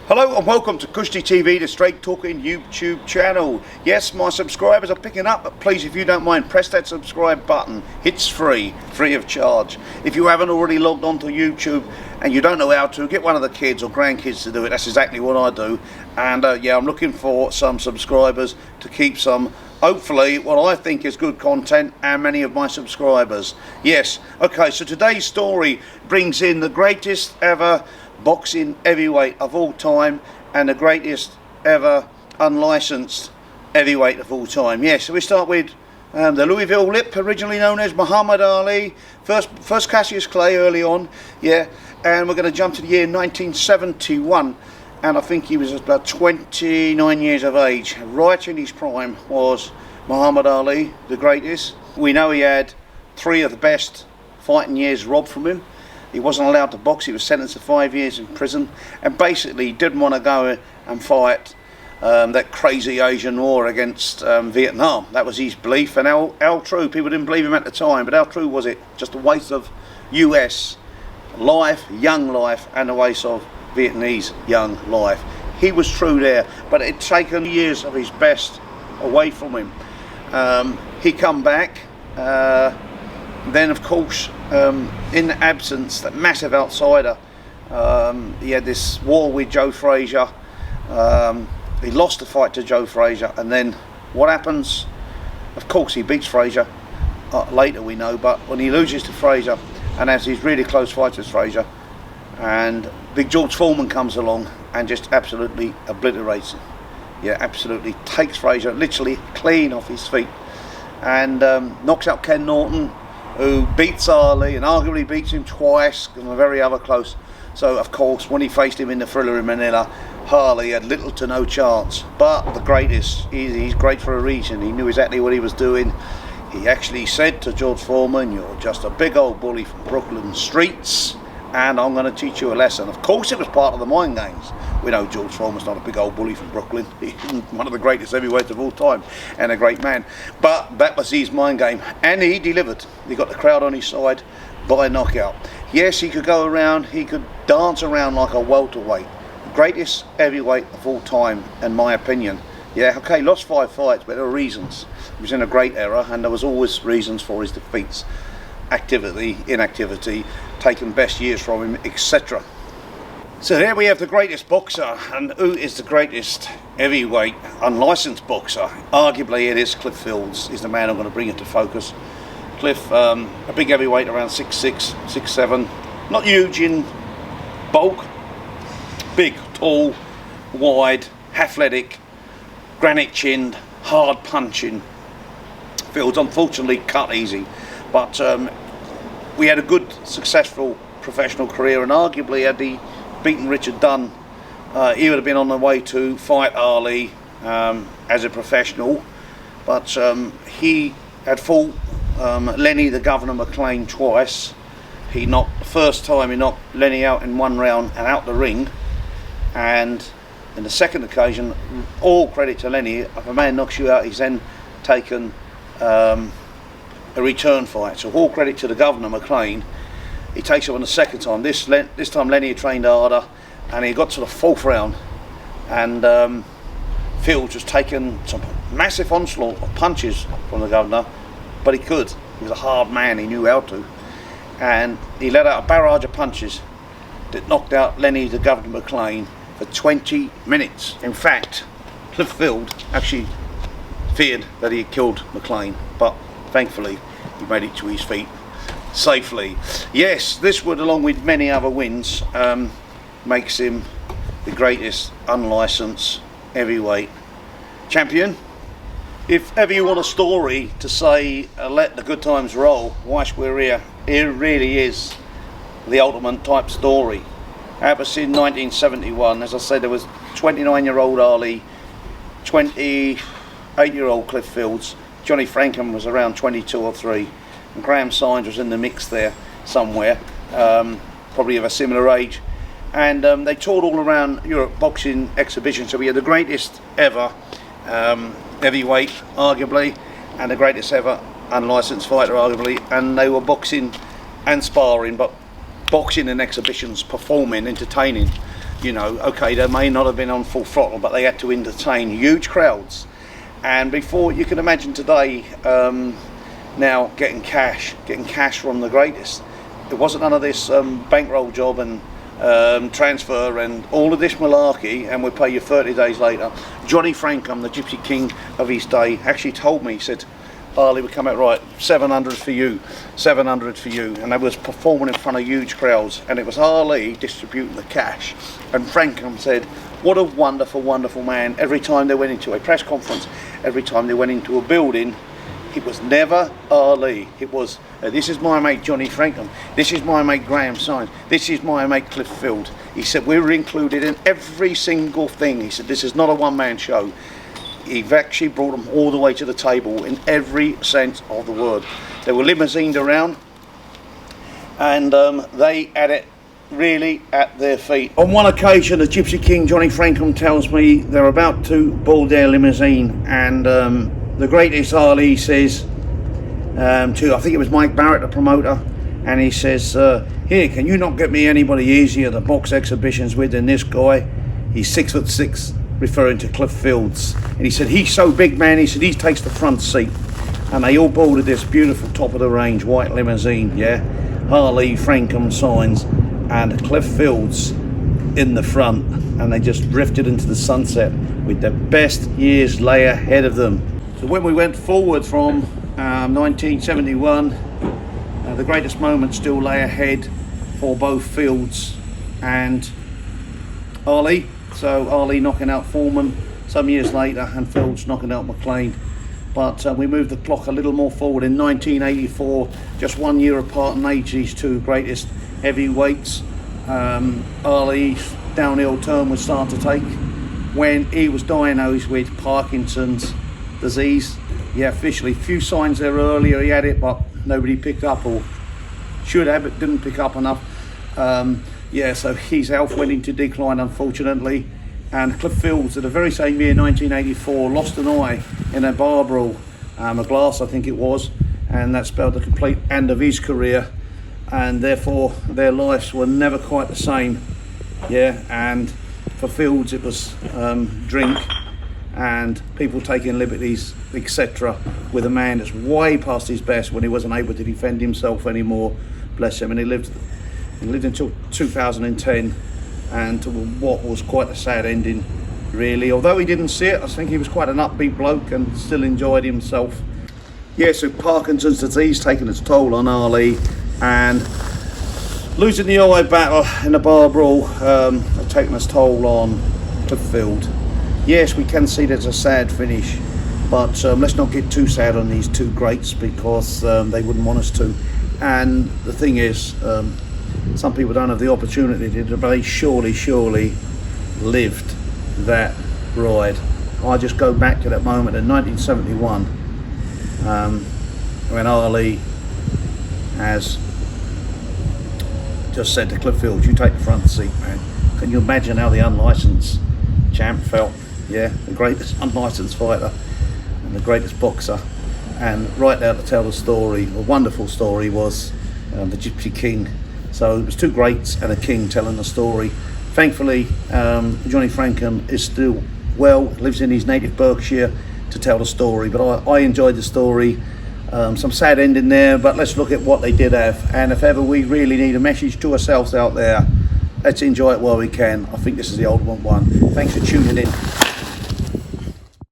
Hello and welcome to Kushti TV, the Straight Talking YouTube channel. Yes, my subscribers are picking up, but please, if you don't mind, press that subscribe button. It's free of charge. If you haven't already logged on to YouTube and you don't know how to, get one of the kids or grandkids to do it. That's exactly what I do. And yeah, I'm looking for some subscribers to keep some, hopefully, what I think is good content and many of my subscribers. Yes, okay, so today's story brings in the greatest ever boxing heavyweight of all time and the greatest ever unlicensed heavyweight of all time. Yes, so we start with the Louisville Lip, originally known as Muhammad Ali, first Cassius Clay early on, yeah, and we're going to jump to the year 1971, and I think he was about 29 years of age. Right in his prime was Muhammad Ali, the greatest. We know he had three of the best fighting years robbed from him. He wasn't allowed to box. He was sentenced to 5 years in prison, and basically he didn't want to go and fight that crazy Asian war against Vietnam. That was his belief, and how true. People didn't believe him at the time, but how true was it? Just a waste of US life, young life, and a waste of Vietnamese young life. He was true there, but it had taken years of his best away from him. He come back. Then, of course, in the absence, that massive outsider, he had this war with Joe Frazier. He lost the fight to Joe Frazier, and then what happens? Of course, he beats Frazier later, we know, but when he loses to Frazier and has these really close fights with Frazier, and Big George Foreman comes along and just absolutely obliterates him. Yeah, absolutely takes Frazier literally clean off his feet, and knocks out Ken Norton, who beats Ali and arguably beats him twice and were very other close. So of course, when he faced him in the Thriller in Manila, Ali had little to no chance. But the greatest, he's great for a reason. He knew exactly what he was doing. He actually said to George Foreman, "You're just a big old bully from Brooklyn streets, and I'm going to teach you a lesson." Of course, it was part of the mind games. We know George Foreman's not a big old bully from Brooklyn. He's one of the greatest heavyweights of all time and a great man. But that was his mind game, and he delivered. He got the crowd on his side by knockout. Yes, he could go around, he could dance around like a welterweight. The greatest heavyweight of all time, in my opinion. Yeah, okay, lost 5 fights, but there were reasons. He was in a great era, and there was always reasons for his defeats. Activity, inactivity, taking best years from him, etc. So here we have the greatest boxer, and who is the greatest heavyweight unlicensed boxer? Arguably it is Cliff Fields. Is the man I'm going to bring into focus. Cliff, a big heavyweight, around 6'6", 6'7", not huge in bulk, big, tall, wide, athletic, granite chinned, hard punching. Fields unfortunately cut easy, but we had a good, successful professional career, and arguably had he beaten Richard Dunn, he would have been on the way to fight Ali as a professional, but he had fought Lenny the Governor McLean twice. The first time he knocked Lenny out in 1 round and out the ring, and in the second occasion, all credit to Lenny, if a man knocks you out, he's then taken a return fight. So all credit to the Governor McLean. He takes it on the second time. This time Lenny had trained harder, and he got to the 4th round, and Fields was taking some massive onslaught of punches from the Governor, but he could. He was a hard man, he knew how to, and he let out a barrage of punches that knocked out Lenny the Governor McLean for 20 minutes. In fact, Cliff Field actually feared that he had killed McLean, but thankfully he made it to his feet safely. Yes, this would, along with many other wins, makes him the greatest unlicensed heavyweight champion. If ever you want a story to say let the good times roll whilst we're here, it really is the ultimate type story. That was in 1971. As I said, there was 29-year-old Ali, 28-year-old Cliff Fields. Johnny Frankham was around 22 or 3. And Graham Sines was in the mix there somewhere, probably of a similar age, and they toured all around Europe boxing exhibitions. So we had the greatest ever heavyweight, arguably, and the greatest ever unlicensed fighter, arguably, and they were boxing and sparring, but boxing and exhibitions, performing, entertaining. you know, okay, they may not have been on full throttle, but they had to entertain huge crowds. And before, you can imagine today, now getting cash from the greatest. It wasn't none of this bankroll job and transfer and all of this malarkey, and we'll pay you 30 days later. Johnny Frankham, the Gypsy King of his day, actually told me, he said, Harley, we come out right, 700 for you, 700 for you. And they was performing in front of huge crowds, and it was Harley distributing the cash. And Frankham said, what a wonderful, wonderful man. Every time they went into a press conference, every time they went into a building, it was never Harley. It was, this is my mate Johnny Frankham, this is my mate Graham Symes, this is my mate Cliff Field. He said, we were included in every single thing. He said, this is not a one-man show. He've actually brought them all the way to the table in every sense of the word. They were limousined around, and they had it really at their feet. On one occasion, the Gypsy King, Johnny Frankham, tells me they're about to board their limousine, and the greatest Harley says to, I think it was Mike Barrett, the promoter, and he says, here, can you not get me anybody easier to box exhibitions with than this guy? He's 6'6", referring to Cliff Fields, and he said, he's so big, man, he said, he takes the front seat. And they all boarded this beautiful top of the range white limousine, yeah, Harley, Frankham, Symes and Cliff Fields in the front, and they just drifted into the sunset with the best years lay ahead of them. So when we went forward from 1971, the greatest moment still lay ahead for both Fields and Harley. So Harley knocking out Foreman some years later, and Fields knocking out McLean. But we moved the clock a little more forward in 1984, just 1 year apart in age, these two greatest heavyweights. Harley's downhill turn was starting to take when he was diagnosed with Parkinson's disease. Yeah, officially, few signs there earlier he had it, but nobody picked up, or should have, but didn't pick up enough. Yeah, so his health went into decline, unfortunately. And Cliff Fields, at the very same year, 1984, lost an eye in a bar brawl, a glass I think it was, and that spelled the complete end of his career, and therefore their lives were never quite the same. Yeah, and for Fields it was drink and people taking liberties, etc., with a man that's way past his best when he wasn't able to defend himself anymore, bless him. And he lived until 2010, and to what was quite a sad ending, really. Although he didn't see it, I think he was quite an upbeat bloke and still enjoyed himself. Yeah, so Parkinson's disease taking its toll on Harley, and losing the eye battle in the bar brawl had taken its toll on Cliff Field. Yes, we can see there's a sad finish, but let's not get too sad on these two greats, because they wouldn't want us to. And the thing is, some people don't have the opportunity to, but they surely lived that ride. I just go back to that moment in 1971 when Harley has just said to Cliff Fields, you take the front seat, man. Can you imagine how the unlicensed champ felt? Yeah, the greatest unlicensed fighter and the greatest boxer. And right there to tell the story, a wonderful story, was the Gypsy King. So it was two greats and a king telling the story. Thankfully, Johnny Frankham is still well, lives in his native Berkshire to tell the story. But I enjoyed the story. Some sad ending there, but let's look at what they did have. And if ever we really need a message to ourselves out there, let's enjoy it while we can. I think this is the ultimate one. Thanks for tuning in.